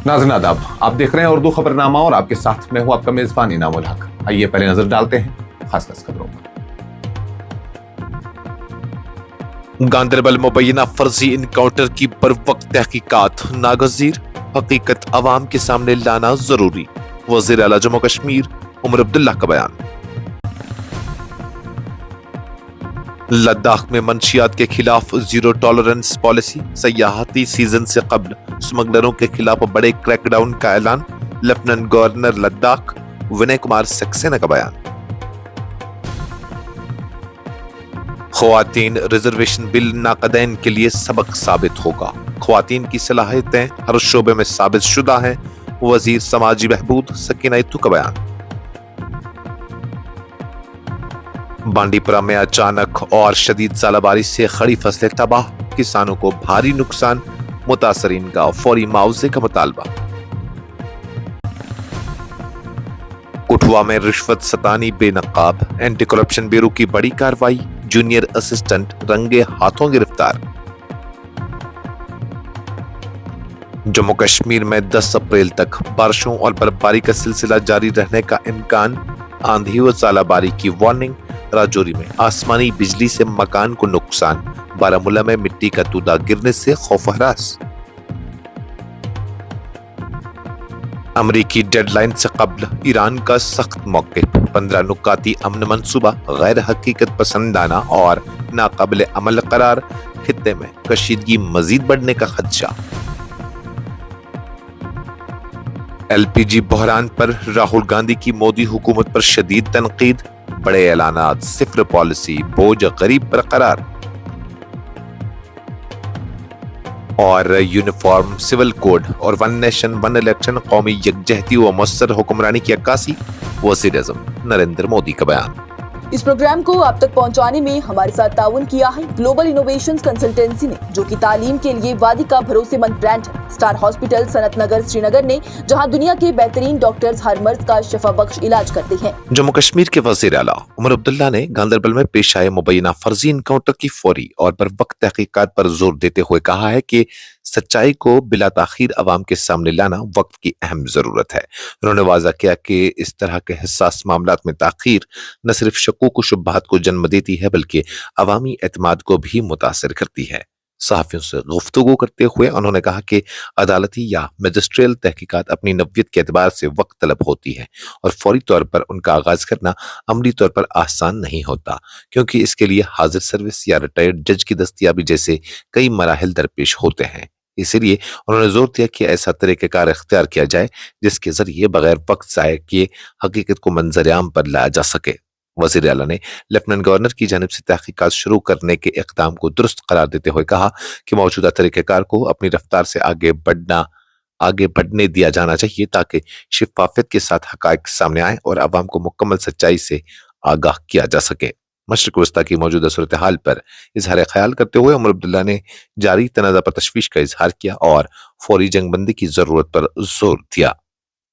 नाज़रीन आदाब, आप देख रहे हैं उर्दू खबरनामा और आपके साथ मैं हूं आपका मेजबान इनामुल हक। आइए पहले नजर डालते हैं खास खबरों पर। गांदरबल मुबैना फर्जी इनकाउंटर की बरवक्त तहकीकात नागजीर, हकीकत अवाम के सामने लाना जरूरी। वज़ीर आला जम्मू कश्मीर उमर अब्दुल्ला का बयान। लद्दाख में मंशियात के खिलाफ जीरो टॉलरेंस पॉलिसी, सयाहती सीजन से कबल स्मगलरों के खिलाफ बड़े क्रैकडाउन का ऐलान। लेफ्टिनेंट गवर्नर लद्दाख विनय कुमार सक्सेना का बयान। ख्वातीन रिजर्वेशन बिल नाकदैन के लिए सबक साबित होगा। ख्वातीन की सलाहियतें हर शोबे में साबित शुदा हैं। वजीर समाजी बहबूद सकीना इत्तू का बयान। बांडीपुरा में अचानक और शदीद सालाबारिश से खड़ी फसलें तबाह, किसानों को भारी नुकसान, मुतासरीन का फौरी मुआवजे का मुतालबा। कठुआ में रिश्वत सतानी बेनकाब, एंटी करप्शन ब्यूरो की बड़ी कार्रवाई, जूनियर असिस्टेंट रंगे हाथों गिरफ्तार। जम्मू कश्मीर में 10 अप्रैल तक बारिशों और बर्फबारी का सिलसिला जारी रहने का इम्कान, आंधी व सालाबारी की वार्निंग। राजौरी में आसमानी बिजली से मकान को नुकसान, बारामूला में मिट्टी का तूदा गिरने से खौफ-हरास। अमरीकी डेडलाइन से कबल ईरान का सख्त मौक़िफ़, 15 नुकाती अमन मंसूबा गैर हकीकत पसंदाना और नाकाबिल अमल करार। खित्ते में कशीदगी मजीद बढ़ने का खदशा। एलपीजी बहरान पर राहुल गांधी की मोदी हुकूमत पर शदीद तनकीद, बड़े ऐलानात, सिफर पॉलिसी, बोझ गरीब बरकरार। और यूनिफॉर्म सिविल कोड और वन नेशन वन इलेक्शन कौमी यकजहती व मुस्तर हुक्मरानी की अक्कासी। वज़ीर आज़म नरेंद्र मोदी का बयान। इस प्रोग्राम को आप तक पहुंचाने में हमारे साथ ताउन किया है ग्लोबल इनोवेशंस कंसल्टेंसी ने, जो कि तालीम के लिए वादी का भरोसेमंद ब्रांड है। स्टार हॉस्पिटल सनत नगर श्रीनगर ने, जहां दुनिया के बेहतरीन डॉक्टर्स हर मर्ज का शफा बख्श इलाज करते हैं। जम्मू कश्मीर के वज़ीर आला उमर अब्दुल्ला ने गांदरबल में पेश आए मुबैना फर्जी इनकाउंटर की फौरी और बरवक्त तहकीकात पर जोर देते हुए कहा है कि सच्चाई को बिला ताखीर अवाम के सामने लाना वक्त की अहम जरूरत है। उन्होंने वाज़ा किया कि इस तरह के हसास मामलात में ताखीर न सिर्फ शकूक व शुबहात को जन्म देती है, बल्कि अवामी एतमाद को भी मुतासिर करती है। सहाफियों से गुफ्तगू करते हुए उन्होंने कहा कि अदालती या मजिस्ट्रियल तहकीकात अपनी नव्यत के एतबार से वक्त तलब होती है और फौरी तौर पर उनका आगाज करना अमली तौर पर आसान नहीं होता, क्योंकि इसके लिए हाजिर सर्विस या रिटायर्ड जज की दस्तयाबी जैसे कई मराहिल दरपेश होते हैं। इसीलिए उन्होंने जोर दिया कि ऐसा तरीक़ेकार इख्तियार किया जाए जिसके जरिए बगैर वक्त ज़ाय किए हकीकत को मंजर-ए-आम पर लाया जा सके। वज़ीर आला ने लेफ्टिनेंट गवर्नर की जानिब से तहकीकात शुरू करने के इक़दाम को दुरुस्त करार देते हुए कहा कि मौजूदा तरीक़ेकार को अपनी रफ्तार से आगे बढ़ने दिया जाना चाहिए, ताकि शिफाफियत के साथ हक़ाइक़ सामने आए और अवाम को मुकम्मल सच्चाई से आगाह किया जा सके। मशरिक़ वस्ता की मौजूदा सूरत हाल पर इजहार ख्याल करते हुए उमर अब्दुल्ला ने जारी तनाज़ा पर तशवीश का इजहार किया और फौरी जंगबंदी की जरूरत पर जोर दिया।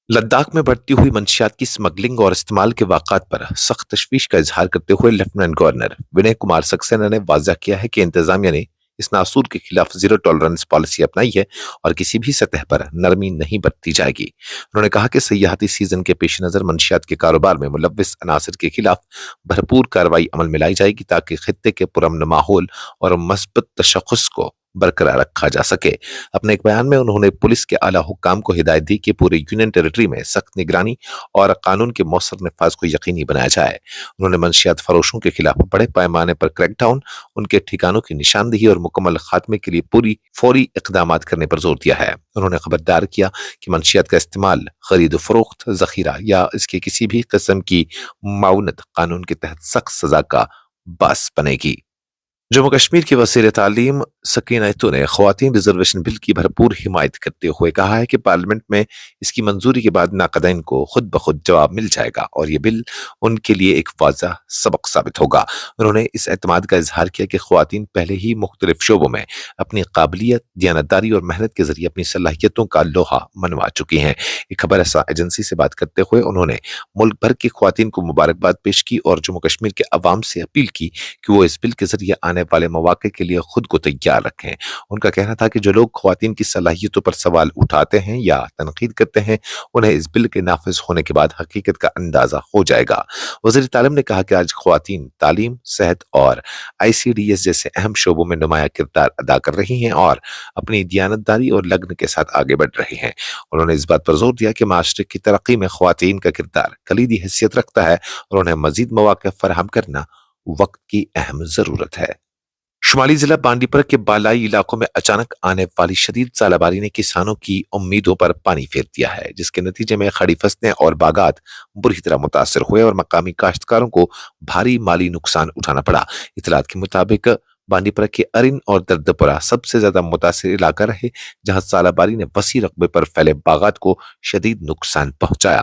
लद्दाख में बढ़ती हुई मंशियात की स्मगलिंग और इस्तेमाल के वाक़ात पर सख्त तशवीश का इजहार करते हुए लेफ्टिनेंट गवर्नर विनय कुमार सक्सेना ने वाज़ा किया है कि इंतजामिया ने इस नासूर के खिलाफ जीरो टॉलरेंस पॉलिसी अपनाई है और किसी भी सतह पर नरमी नहीं बरती जाएगी। उन्होंने कहा कि सयाहती सीजन के पेश नज़र मंशियात के कारोबार में मुलव्विस अनासर के खिलाफ भरपूर कार्रवाई अमल में लाई जाएगी, ताकि खित्ते के पुरअमन माहौल और मस्बत तशख़्ख़ुस को बरकरार रखा जा सके। अपने एक बयान में उन्होंने पुलिस के आला हुक्काम को हिदायत दी कि पूरे यूनियन टेरिटरी में सख्त निगरानी और कानून के मौसर नफाज को यकीनी बनाया जाए। उन्होंने मंशियात फरोशों के खिलाफ बड़े पैमाने पर क्रैकडाउन, उनके ठिकानों की निशानदेही और मुकम्मल खात्मे के लिए फौरी इक़दामात करने पर जोर दिया है। उन्होंने खबरदार किया कि मंशियात का इस्तेमाल, खरीद फरोख्त, जखीरा या इसके किसी भी किस्म की माउनत कानून के तहत सख्त सजा का बास बनेगी। जम्मू कश्मीर की वज़ीर तालीम सकीना इत्तू ने ख्वातीन रिजर्वेशन बिल की भरपूर हिमायत करते हुए कहा है कि पार्लियामेंट में इसकी मंजूरी के बाद नाक़दैन को खुद ब खुद जवाब मिल जाएगा और ये बिल उनके लिए एक वाज़ह सबक साबित होगा। उन्होंने इस एतमाद का इजहार किया कि ख्वातीन पहले ही मुख्तलिफ शोबों में अपनी काबिलियत, दियानतदारी और मेहनत के जरिए अपनी सलाहियतों का लोहा मनवा चुकी हैं। एक खबर एजेंसी से बात करते हुए उन्होंने मुल्क भर की ख्वातीन को मुबारकबाद पेश की और जम्मू कश्मीर के अवाम से अपील की कि वो इस बिल के जरिए आने آنے والے مواقع کے لیے خود کو تیار رکھیں۔ ان کا کہنا تھا کہ جو لوگ خواتین کی صلاحیتوں پر سوال اٹھاتے ہیں یا تنقید کرتے ہیں انہیں اس بل کے نافذ ہونے کے بعد حقیقت کا اندازہ ہو جائے گا۔ وزیر تعلیم نے کہا کہ آج خواتین تعلیم، صحت اور ICDS جیسے اہم شعبوں میں نمایاں کردار ادا کر رہی ہیں اور اپنی دیانتداری اور لگن کے ساتھ آگے بڑھ رہی ہیں۔ انہوں نے اس بات پر زور دیا کہ معاشرے کی ترقی میں خواتین کا کردار کلیدی حیثیت رکھتا ہے اور انہیں مزید مواقع فراہم کرنا وقت کی اہم ضرورت ہے۔ شمالی ضلع بانڈی پورہ کے بالائی علاقوں میں اچانک آنے والی شدید ژالہ باری نے کسانوں کی امیدوں پر پانی پھیر دیا ہے، جس کے نتیجے میں کھڑی فصلیں اور باغات بری طرح متاثر ہوئے اور مقامی کاشتکاروں کو بھاری مالی نقصان اٹھانا پڑا۔ اطلاعات کے مطابق بانڈی پورہ کے ارن اور دردپورہ سب سے زیادہ متاثر علاقہ رہے، جہاں ژالہ باری نے وسیع رقبے پر پھیلے باغات کو شدید نقصان پہنچایا۔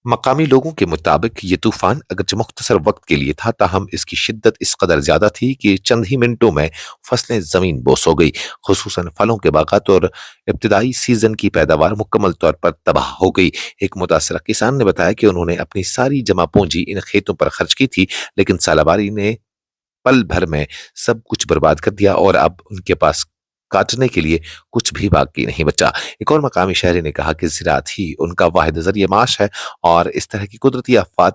مقامی لوگوں کے مطابق یہ طوفان اگرچہ مختصر وقت کے لیے تھا، تاہم اس کی شدت اس قدر زیادہ تھی کہ چند ہی منٹوں میں فصلیں زمین بوس ہو گئی، خصوصاً پھلوں کے باغات اور ابتدائی سیزن کی پیداوار مکمل طور پر تباہ ہو گئی۔ ایک متاثرہ کسان نے بتایا کہ انہوں نے اپنی ساری جمع پونجی ان کھیتوں پر خرچ کی تھی، لیکن ژالہ باری نے پل بھر میں سب کچھ برباد کر دیا اور اب ان کے پاس کاٹنے کے لیے کچھ بھی باقی نہیں بچا۔ ایک اور مقامی شہری نے کہا کہ زراعت ہی ان کا واحد ذریعہ معاش ہے اور اس طرح کی قدرتی آفات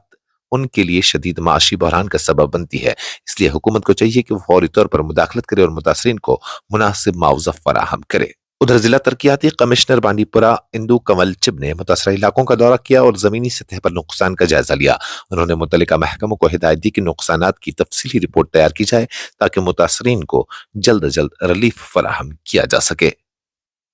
ان کے لیے شدید معاشی بحران کا سبب بنتی ہے، اس لیے حکومت کو چاہیے کہ وہ فوری طور پر مداخلت کرے اور متاثرین کو مناسب معاوضہ فراہم کرے۔ ادھر ضلع ترقیاتی کمشنر بانڈی پورہ اندو کنول چب نے متاثرہ علاقوں کا دورہ کیا اور زمینی سطح پر نقصان کا جائزہ لیا۔ انہوں نے متعلقہ محکموں کو ہدایت دی کہ نقصانات کی تفصیلی رپورٹ تیار کی جائے تاکہ متاثرین کو جلد از جلد ریلیف فراہم کیا جا سکے۔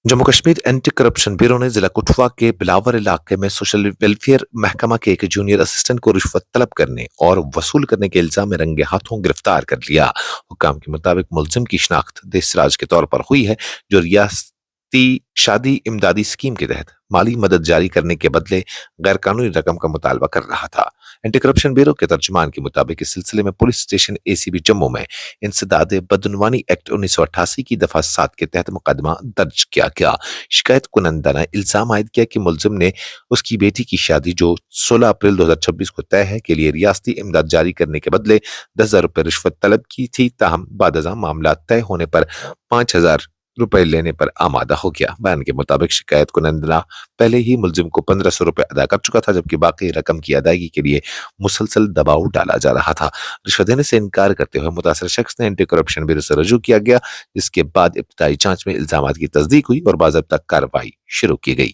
Jammu Kashmir anti corruption bureau نے ضلع کٹھوا کے بلاور علاقے میں سوشل ویلفیئر محکمہ کے ایک جونیئر اسسٹنٹ کو رشوت طلب کرنے اور وصول کرنے کے الزام میں رنگے ہاتھوں گرفتار کر لیا۔ حکام کے مطابق ملزم کی شناخت دیسراج کے طور پر ہوئی ہے، جو ریاستی شادی امدادی اسکیم کے تحت مالی مدد جاری کرنے کے بدلے غیر قانونی رقم کا مطالبہ کر رہا تھا۔ اینٹی کرپشن بیورو کے ترجمان کے مطابق اس سلسلے میں پولیس اسٹیشن ACB جموں میں انسداد بدعنوانی ایکٹ 1988 کی دفعہ 7 کے تحت مقدمہ درج کیا گیا۔ شکایت کنندہ نے الزام عائد کیا کہ ملزم نے اس کی بیٹی کی شادی جو 16 اپریل 2026 کو طے ہے کے لیے ریاستی امداد جاری کرنے کے بدلے 10,000 روپے رشوت طلب کی تھی، تاہم بعد ازاں معاملات طے ہونے پر 5,000 روپے لینے پر آمادہ ہو گیا۔ بیان کے مطابق شکایت کنندہ پہلے ہی ملزم کو 1,500 روپے ادا کر چکا تھا، جبکہ باقی رقم کی ادائیگی کے لیے مسلسل دباؤ ڈالا جا رہا تھا۔ رشوت دینے سے انکار کرتے ہوئے متاثرہ شخص نے اینٹی کرپشن بیورو سے رجوع کیا گیا، جس کے بعد ابتدائی جانچ میں الزامات کی تصدیق ہوئی اور باضابطہ کارروائی شروع کی گئی۔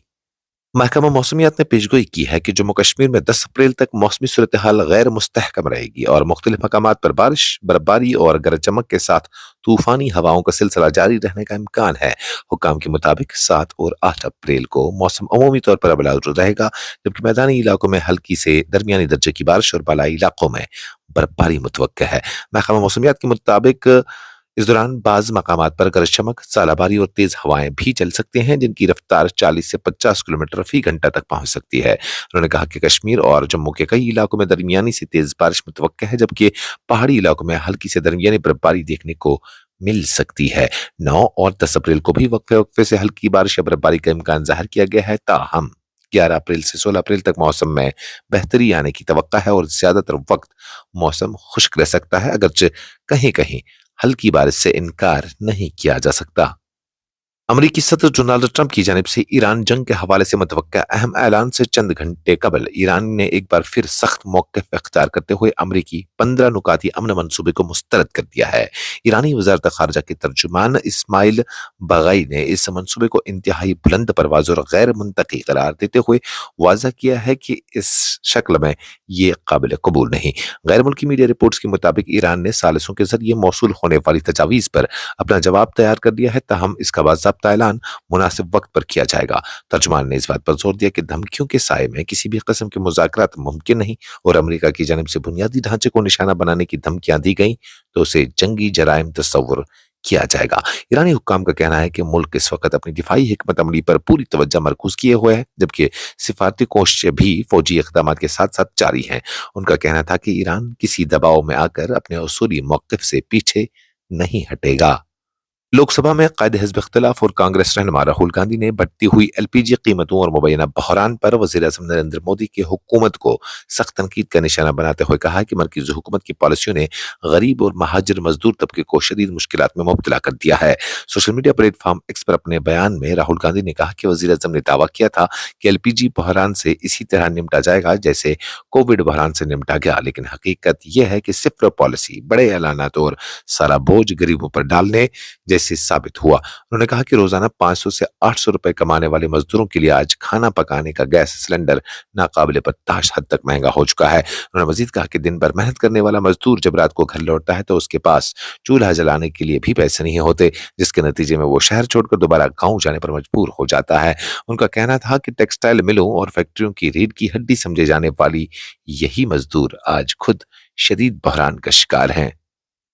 محکمہ موسمیات نے پیشگوئی کی ہے کہ جموں کشمیر میں 10 اپریل تک موسمی صورتحال غیر مستحکم رہے گی اور مختلف مقامات پر بارش، برفباری اور گرج چمک کے ساتھ طوفانی ہواؤں کا سلسلہ جاری رہنے کا امکان ہے۔ حکام کے مطابق 7 اور 8 اپریل کو موسم عمومی طور پر ابلالرود رہے گا، جبکہ میدانی علاقوں میں ہلکی سے درمیانی درجے کی بارش اور بالائی علاقوں میں برفباری متوقع ہے۔ محکمہ موسمیات کے مطابق اس دوران بعض مقامات پر گرج چمک، ژالہ باری اور تیز ہوائیں بھی چل سکتے ہیں، جن کی رفتار 40 سے 50 کلومیٹر فی گھنٹہ تک پہنچ سکتی ہے۔ انہوں نے کہا کہ کشمیر اور جموں کے کئی علاقوں میں درمیانی سے تیز بارش متوقع ہے، جبکہ پہاڑی علاقوں میں ہلکی سے درمیانی برفباری دیکھنے کو مل سکتی ہے۔ 9 اور 10 اپریل کو بھی وقفے وقفے سے ہلکی بارش یا برفباری کا امکان ظاہر کیا گیا ہے، تاہم 11 اپریل سے 16 اپریل تک موسم میں بہتری آنے کی توقع ہے اور زیادہ تر وقت موسم خشک رہ سکتا ہے، اگرچہ کہیں کہیں ہلکی بارش سے انکار نہیں کیا جا سکتا۔ امریکی صدر ڈونالڈ ٹرمپ کی جانب سے ایران جنگ کے حوالے سے متوقع اہم اعلان سے چند گھنٹے قبل ایران نے ایک بار پھر سخت موقف اختیار کرتے ہوئے امریکی 15 نکاتی امن منصوبے کو مسترد کر دیا ہے۔ ایرانی وزارت خارجہ کے ترجمان اسماعیل باغائی نے اس منصوبے کو انتہائی بلند پرواز اور غیر منطقی قرار دیتے ہوئے واضح کیا ہے کہ اس شکل میں یہ قابل قبول نہیں۔ غیر ملکی میڈیا رپورٹس کے مطابق ایران نے ثالثوں کے ذریعے موصول ہونے والی تجاویز پر اپنا جواب تیار کر دیا ہے، تاہم اس کا باضابطہ اعلان مناسب وقت پر کیا جائے گا۔ ترجمان نے اس بات پر زور دیا کہ دھمکیوں کے سائے میں کسی بھی قسم کے مذاکرات ممکن نہیں اور امریکہ کی جانب سے بنیادی ڈھانچے کو نشانہ بنانے کی دھمکیاں دی گئیں تو اسے جنگی جرائم تصور کیا جائے گا۔ ایرانی حکام کا کہنا ہے کہ ملک اس وقت اپنی دفاعی حکمت عملی پر پوری توجہ مرکوز کیے ہوئے ہے، جبکہ سفارتی کوششیں بھی فوجی اقدامات کے ساتھ ساتھ جاری ہیں۔ ان کا کہنا تھا کہ ایران کسی دباؤ میں آ کر اپنے اصولی موقف سے پیچھے نہیں ہٹے گا۔ लोकसभा में कायदे हिज़्ब इख्तिलाफ और कांग्रेस रहनुमा राहुल गांधी ने बढ़ती हुई एलपीजी कीमतों और मुबैना बहरान पर वज़ीर-ए-आज़म नरेंद्र मोदी की हुकूमत को सख्त तनकीद का निशाना बनाते हुए कहा है कि मरकज़ी हुकूमत की पॉलिसियों ने गरीब और महाजर मजदूर तबके को शदीद मुश्किलात में मुब्तला कर दिया है। सोशल मीडिया प्लेटफॉर्म एक्स पर अपने बयान में राहुल गांधी ने कहा कि वज़ीर-ए-आज़म ने दावा किया था कि एलपीजी बहरान से इसी तरह निपटा जाएगा जैसे कोविड बहरान से निपटा गया, लेकिन हकीकत यह है कि सिर्फ पॉलिसी, बड़े ऐलानात और सारा बोझ गरीबों पर डालने जैसे साबित हुआ। उन्होंने कहा कि रोजाना 500 से 800 रुपए कमाने वाले मजदूरों के लिए आज खाना पकाने का गैस सिलेंडर नाकाबिले बर्दाश्त हद तक महंगा हो चुका है। उन्होंने मजीद कहा कि दिन भर मेहनत करने वाला मजदूर जब रात को घर लौटता है तो उसके पास चूल्हा जलाने के लिए भी पैसे नहीं होते, जिसके नतीजे में वो शहर छोड़कर दोबारा गांव जाने पर मजबूर हो जाता है। उनका कहना था कि टेक्सटाइल मिलों और फैक्ट्रियों की रीढ़ की हड्डी समझे जाने वाली यही मजदूर आज खुद शदीद बहरान का शिकार हैं।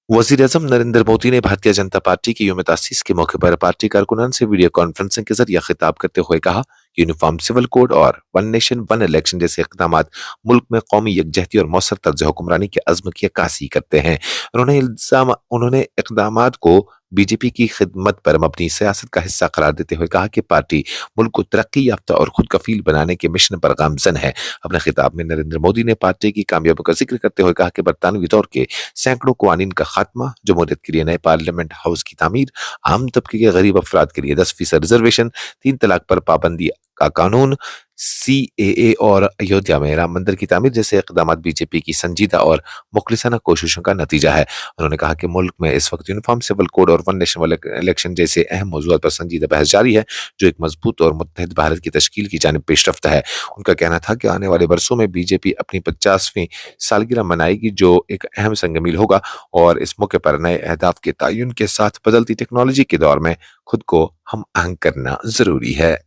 वज़ीर-ए-आज़म नरेंद्र मोदी ने भारतीय जनता पार्टी की यौम तासीस के मौके पर पार्टी कारकुनान से वीडियो कॉन्फ्रेंसिंग के जरिए खिताब करते हुए कहा कि यूनिफॉर्म सिविल कोड और वन नेशन वन इलेक्शन जैसे इक़दामात मुल्क में कौमी यकजहती और मौसर तर्ज हुक्मरानी के अज़्म की अक्कासी करते हैं। उन्होंने इक़दामात को बीजेपी की खिदमत पर मबनी सियासत का हिस्सा करार देते हुए कहा कि पार्टी मुल्क को तरक्की याफ्ता और खुद कफील बनाने के मिशन पर गामजन है। अपने खिताब में नरेंद्र मोदी ने पार्टी की कामयाबियों का जिक्र करते हुए कहा कि बरतानवी दौर के सैकड़ों कवानीन का खात्मा, जमहूरियत के लिए नए पार्लियामेंट हाउस की तामीर, आम तबके के गरीब अफराद के लिए 10% रिजर्वेशन, 3 तलाक पर पाबंदी का कानून, CAA और अयोध्या में राम मंदिर की तामीर जैसे इक़दामात बीजेपी की संजीदा और मुखलिसाना कोशिशों का नतीजा है। उन्होंने कहा कि मुल्क में इस वक्त यूनिफॉर्म सिविल कोड और वन नेशन वन इलेक्शन जैसे अहम मौज़ूआत पर संजीदा बहस जारी है, जो एक मजबूत और मुत्तहिद भारत की तश्कील की जानिब पेशरफ्त है। उनका कहना था कि आने वाले वर्षों में बीजेपी अपनी 50वीं सालगिरह मनाएगी, जो एक अहम संगमील होगा, और इस मौके पर नए अहदाफ के तयन के साथ बदलती टेक्नोलॉजी के दौर में खुद को हम आहंग करना जरूरी है।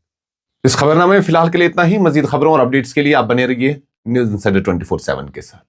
इस खबरनामे में फिलहाल के लिए इतना ही। मजीद खबरों और अपडेट्स के लिए आप बने रहिए न्यूज़ इंसाइडर 24/7 के साथ।